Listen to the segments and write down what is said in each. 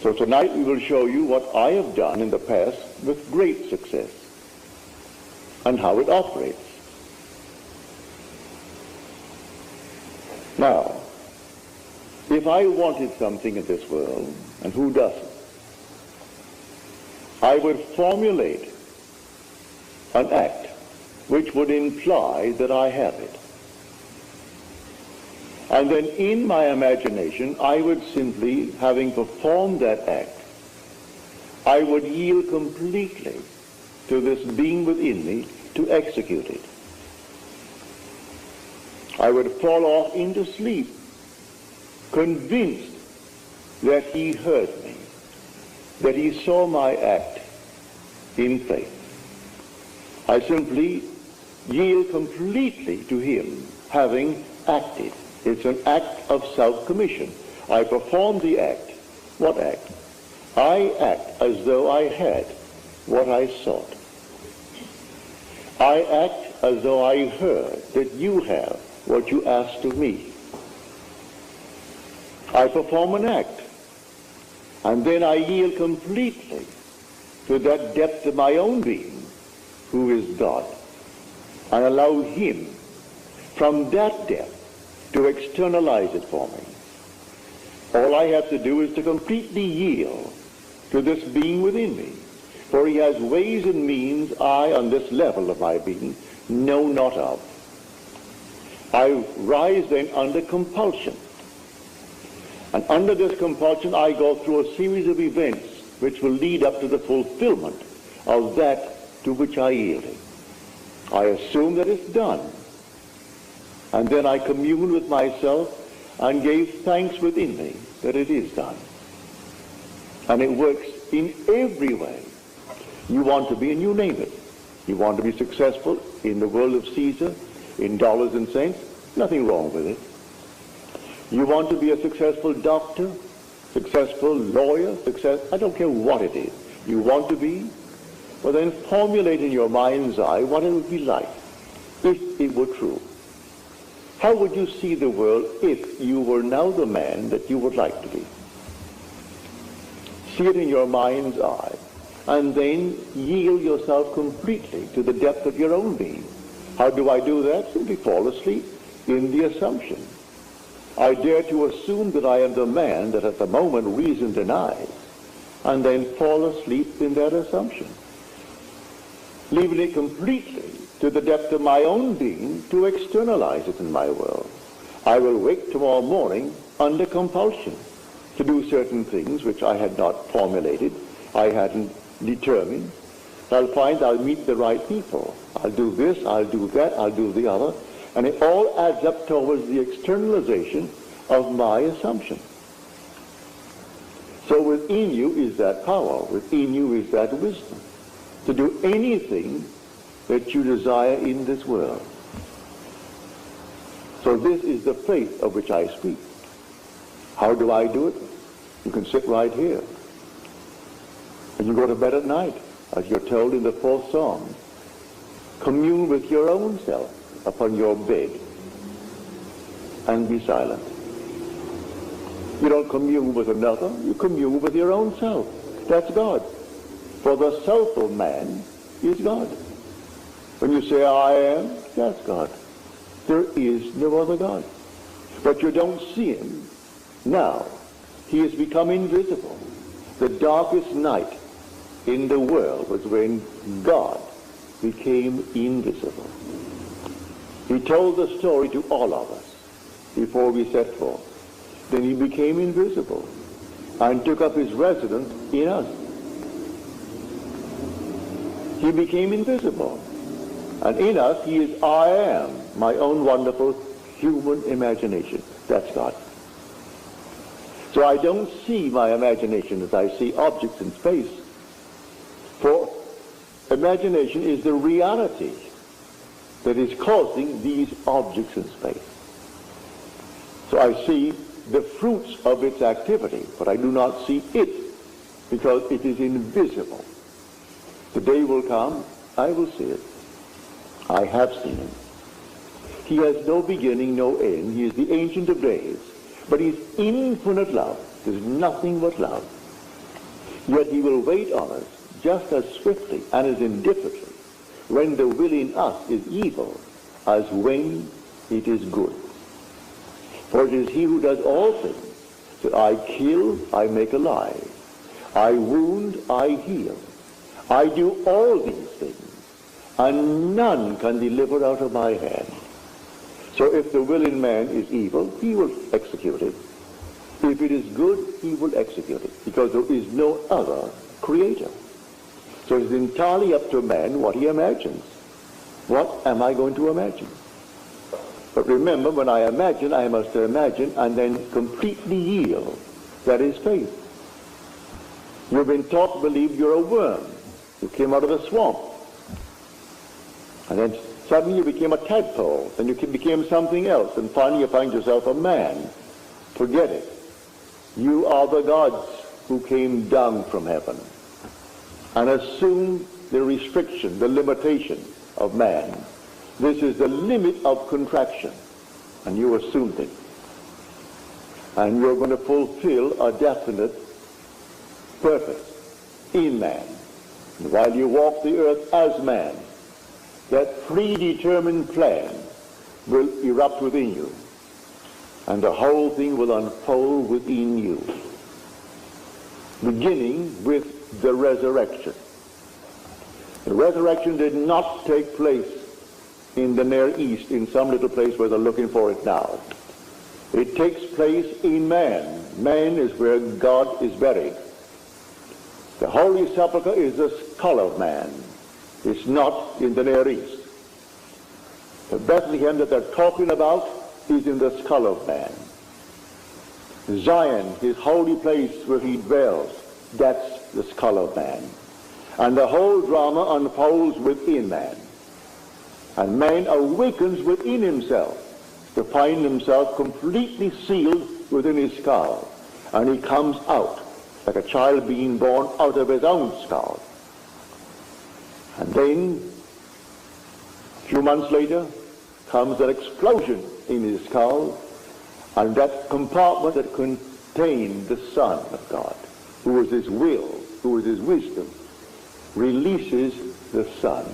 So tonight we will show you what I have done in the past with great success and how it operates. Now, if I wanted something in this world, and who doesn't, I would formulate an act which would imply that I have it. And then in my imagination, I would simply, having performed that act, I would yield completely to this being within me to execute it. I would fall off into sleep, convinced that he heard me, that he saw my act in faith. I simply yield completely to him, having acted. It's an act of self-commission. I perform the act. What act? I act as though I had what I sought. I act as though I heard that you have what you asked of me. I perform an act, and then I yield completely to that depth of my own being, who is God, and allow him from that depth to externalize it for me. All I have to do is to completely yield to this being within me, for he has ways and means I, on this level of my being, know not of. I rise then under compulsion, and under this compulsion I go through a series of events which will lead up to the fulfillment of that to which I yielded. I assume that it's done. And then I commune with myself and gave thanks within me that it is done. And it works in every way. You want to be, and you name it. You want to be successful in the world of Caesar, in dollars and cents, nothing wrong with it. You want to be a successful doctor, successful lawyer, I don't care what it is. You want to be, well then formulate in your mind's eye what it would be like if it were true. How would you see the world if you were now the man that you would like to be? See it in your mind's eye, and then yield yourself completely to the depth of your own being. How do I do that? Simply fall asleep in the assumption. I dare to assume that I am the man that at the moment reason denies, and then fall asleep in that assumption, leaving it completely to the depth of my own being to externalize it in my world. I will wake tomorrow morning under compulsion to do certain things which I had not formulated, I hadn't determined. I'll find I'll meet the right people. I'll do this, I'll do that, I'll do the other, and it all adds up towards the externalization of my assumption. So within you is that power, within you is that wisdom to do anything that you desire in this world. So this is the faith of which I speak. How do I do it? You can sit right here. And you go to bed at night, as you're told in the 4th Psalm. Commune with your own self upon your bed and be silent. You don't commune with another, you commune with your own self. That's God. For the self of man is God. When you say, I am, that's God. There is no other God. But you don't see him now. He has become invisible. The darkest night in the world was when God became invisible. He told the story to all of us before we set forth. Then he became invisible and took up his residence in us. He became invisible. And in us, he is I am, my own wonderful human imagination. That's God. So I don't see my imagination as I see objects in space. For imagination is the reality that is causing these objects in space. So I see the fruits of its activity, but I do not see it because it is invisible. The day will come, I will see it. I have seen him. He has no beginning, no end. He is the Ancient of Days. But he's infinite love. There's nothing but love. Yet he will wait on us just as swiftly and as indifferently when the will in us is evil as when it is good. For it is he who does all things, that I kill, I make alive. I wound, I heal. I do all these things, and none can deliver out of my hand. So if the will in man is evil, he will execute it. If it is good, he will execute it, because there is no other creator. So it's entirely up to man what he imagines. What am I going to imagine? But remember, when I imagine, I must imagine and then completely yield. That is faith. You've been taught to believe you're a worm. You came out of a swamp. And then suddenly you became a tadpole. Then you became something else. And finally you find yourself a man. Forget it. You are the gods who came down from heaven and assumed the restriction, the limitation of man. This is the limit of contraction, and you assumed it. And you're going to fulfill a definite purpose in man. And while you walk the earth as man, that predetermined plan will erupt within you, and the whole thing will unfold within you, beginning with the resurrection. The resurrection did not take place in the Near East, in some little place where they're looking for it now. It takes place in man. Man is where God is buried. The Holy Sepulchre is the skull of man. It's not in the Near East. The Bethlehem that they're talking about is in the skull of man. Zion, his holy place where he dwells, that's the skull of man. And the whole drama unfolds within man. And man awakens within himself to find himself completely sealed within his skull. And he comes out like a child being born out of his own skull. And then, a few months later, comes an explosion in his skull, and that compartment that contained the Son of God, who was his will, who was his wisdom, releases the Son.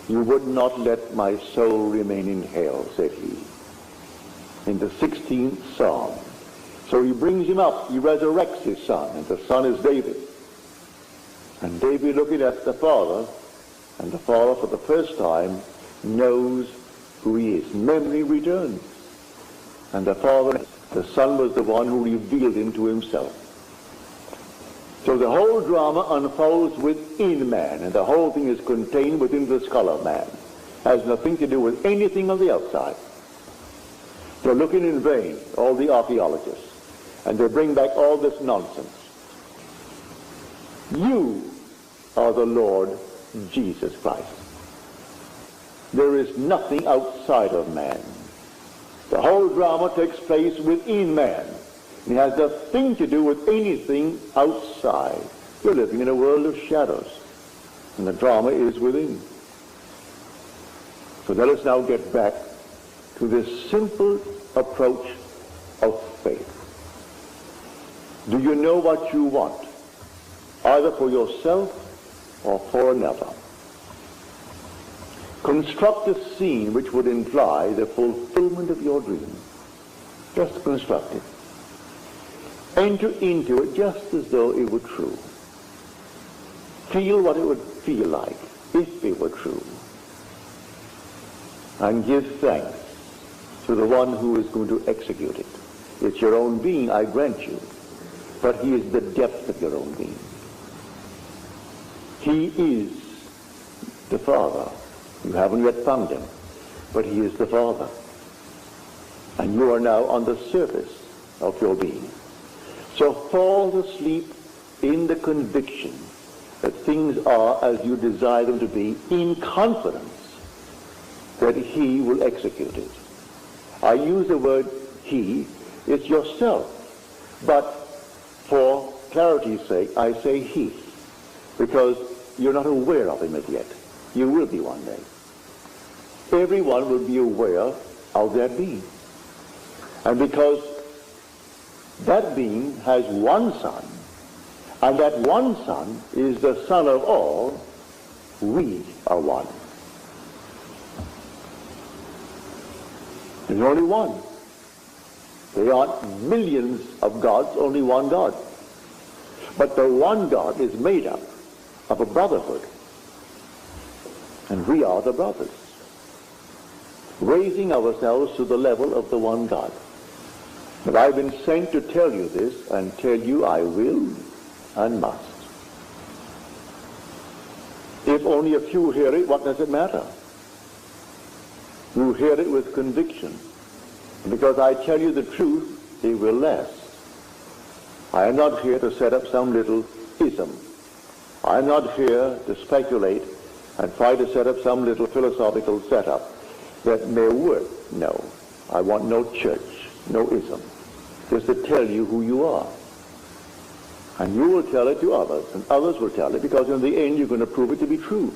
You would not let my soul remain in hell, said he, in the 16th Psalm. So he brings him up, he resurrects his son, and the son is David. And David looking at the Father, and the Father for the first time knows who he is. Memory returns. And the Father, the Son was the one who revealed him to himself. So the whole drama unfolds within man, and the whole thing is contained within the skull of man. Has nothing to do with anything on the outside. They're looking in vain, all the archaeologists, and they bring back all this nonsense. You are the Lord Jesus Christ. There is nothing outside of man. The whole drama takes place within man. It has nothing to do with anything outside. You're living in a world of shadows, and the drama is within. So let us now get back to this simple approach of faith. Do you know what you want, either for yourself or for another? Construct a scene which would imply the fulfillment of your dream. Just construct it. Enter into it just as though it were true. Feel what it would feel like if it were true. And give thanks to the one who is going to execute it. It's your own being, I grant you, but he is the depth of your own being. He is the Father. You haven't yet found him, but he is the Father. And you are now on the surface of your being. So fall asleep in the conviction that things are as you desire them to be, in confidence that he will execute it. I use the word he, it's yourself. But for clarity's sake, I say he, because you're not aware of him as yet. You will be one day. Everyone will be aware of that being. And because that being has one son, And that one Son is the Son of all. We are one. There's only one. There aren't millions of gods, only one God. But the one God is made up of a brotherhood. And we are the brothers, raising ourselves to the level of the one God. But I've been sent to tell you this, and tell you I will and must. If only a few hear it, what does it matter? You hear it with conviction. Because I tell you the truth, it will last. I am not here to set up some little ism. I am not here to speculate and try to set up some little philosophical setup that may work. No, I want no church, no ism. Just to tell you who you are. And you will tell it to others, and others will tell it, because in the end you're going to prove it to be true.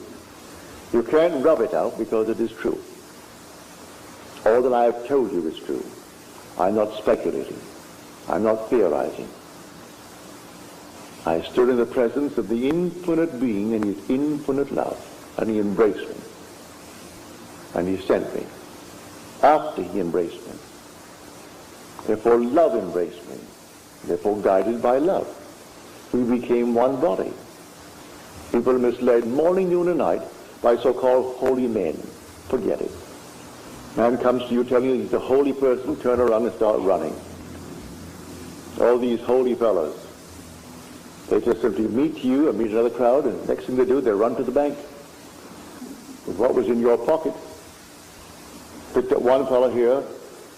You can't rub it out because it is true. All that I have told you is true. I'm not speculating. I'm not theorizing. I stood in the presence of the infinite being and his infinite love, and he embraced me. And he sent me after he embraced me. Therefore love embraced me. Therefore guided by love, we became one body. People are misled morning, noon, and night by so-called holy men. Forget it. Man comes to you telling you he's a holy person, turn around and start running. All these holy fellows, they just simply meet you and meet another crowd, and next thing they do, they run to the bank with what was in your pocket. Picked up one fellow here,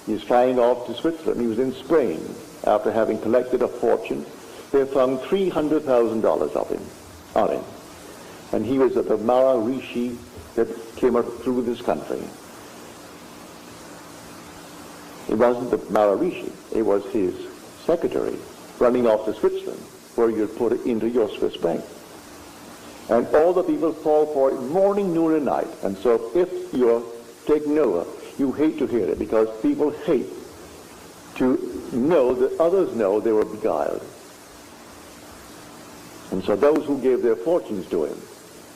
he's flying off to Switzerland. He was in Spain after having collected a fortune. They found $300,000 of him, on him. And he was at the Maharishi that came up through this country. It wasn't the Maharishi, it was his secretary running off to Switzerland, where you'd put it into your Swiss bank. And all the people fall for it morning, noon, and night. And so if you're taking Noah, you hate to hear it, because people hate to know that others know they were beguiled. And so those who gave their fortunes to him,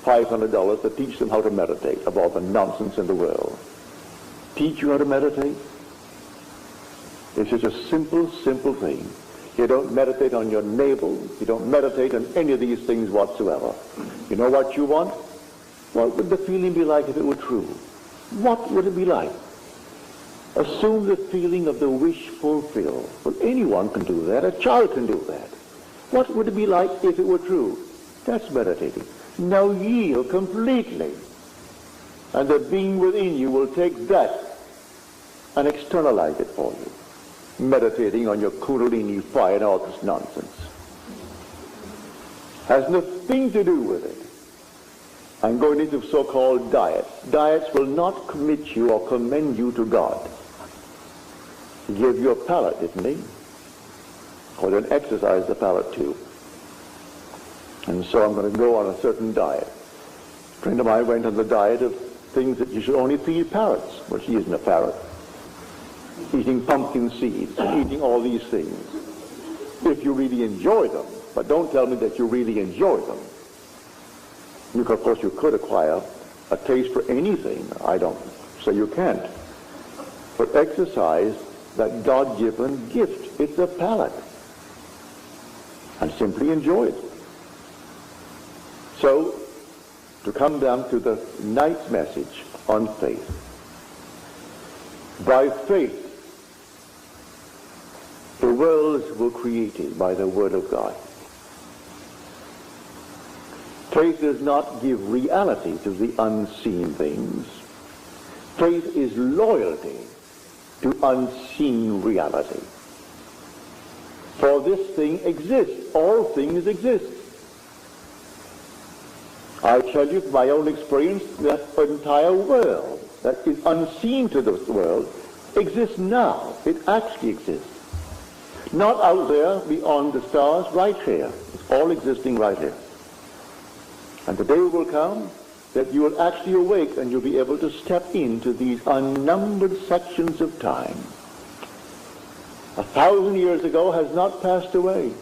$500 to teach them how to meditate, of all the nonsense in the world. Teach you how to meditate? It's just a simple, simple thing. You don't meditate on your navel. You don't meditate on any of these things whatsoever. You know what you want? What would the feeling be like if it were true? What would it be like? Assume the feeling of the wish fulfilled. Well, anyone can do that. A child can do that. What would it be like if it were true? That's meditating. Now yield completely. And the being within you will take that and externalize it for you. Meditating on your Kundalini fire and all this nonsense. Has nothing to do with it. I'm going into so-called diets. Diets will not commit you or commend you to God. He gave you a palate, didn't he? Or then exercise the palate too. And so I'm going to go on a certain diet. A friend of mine went on the diet of things that you should only feed parrots. Well, she isn't a parrot. Eating pumpkin seeds, eating all these things. If you really enjoy them, but don't tell me that you really enjoy them. Of course, you could acquire a taste for anything. I don't say you can't. But exercise that God-given gift. It's a palate. And simply enjoy it. So, to come down to the night's message on faith. By faith, the worlds were created by the Word of God. Faith does not give reality to the unseen things. Faith is loyalty to unseen reality. For this thing exists. All things exist. I tell you from my own experience that the entire world that is unseen to this world exists now. It actually exists. Not out there beyond the stars, right here. It's all existing right here. And the day will come that you will actually awake and you'll be able to step into these unnumbered sections of time. 1,000 years ago has not passed away.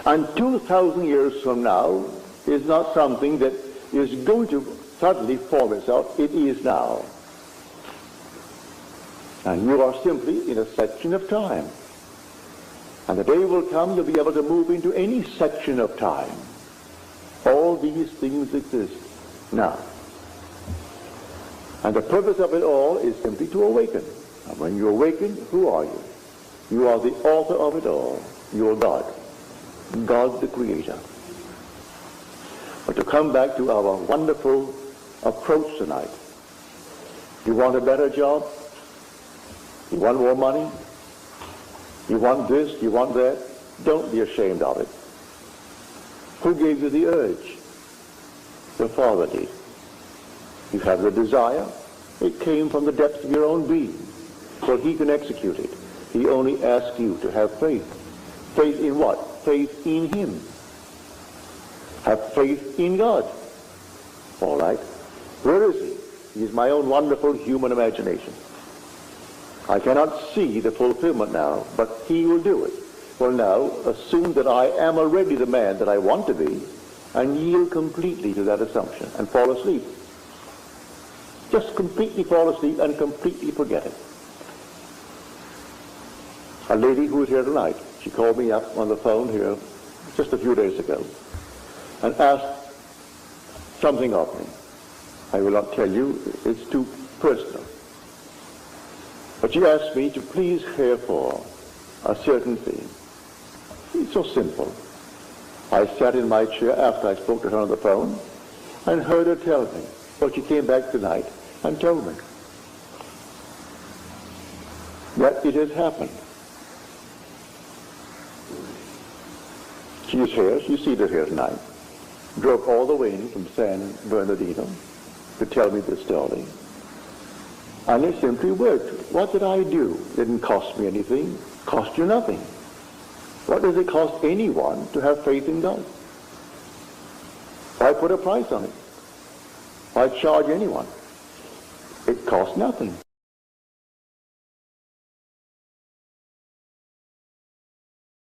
And 2,000 years from now is not something that is going to suddenly form itself. It is now. And you are simply in a section of time. And the day will come you'll be able to move into any section of time. All these things exist now. And the purpose of it all is simply to awaken. And when you awaken, who are you? You are the author of it all. You are God. God the Creator. But to come back to our wonderful approach tonight, you want a better job? You want more money? You want this? You want that? Don't be ashamed of it. Who gave you the urge? Your Father did. You have the desire. It came from the depths of your own being. So he can execute it. He only asks you to have faith. Faith in what? Faith in him. Have faith in God. All right. Where is he? He is my own wonderful human imagination. I cannot see the fulfillment now, but he will do it. Well, now, assume that I am already the man that I want to be, and yield completely to that assumption, and fall asleep. Just completely fall asleep and completely forget it. A lady who was here tonight, she called me up on the phone here just a few days ago, and asked something of me. I will not tell you, it's too personal. But she asked me to please care for a certain thing. It's so simple. I sat in my chair after I spoke to her on the phone and heard her tell me. Well, she came back tonight and told me that it has happened. She is here. You see her here tonight. Drove all the way in from San Bernardino to tell me this story. And it simply worked. What did I do? It didn't cost me anything. Cost you nothing. What does it cost anyone to have faith in God? Why put a price on it? Why charge anyone? It costs nothing.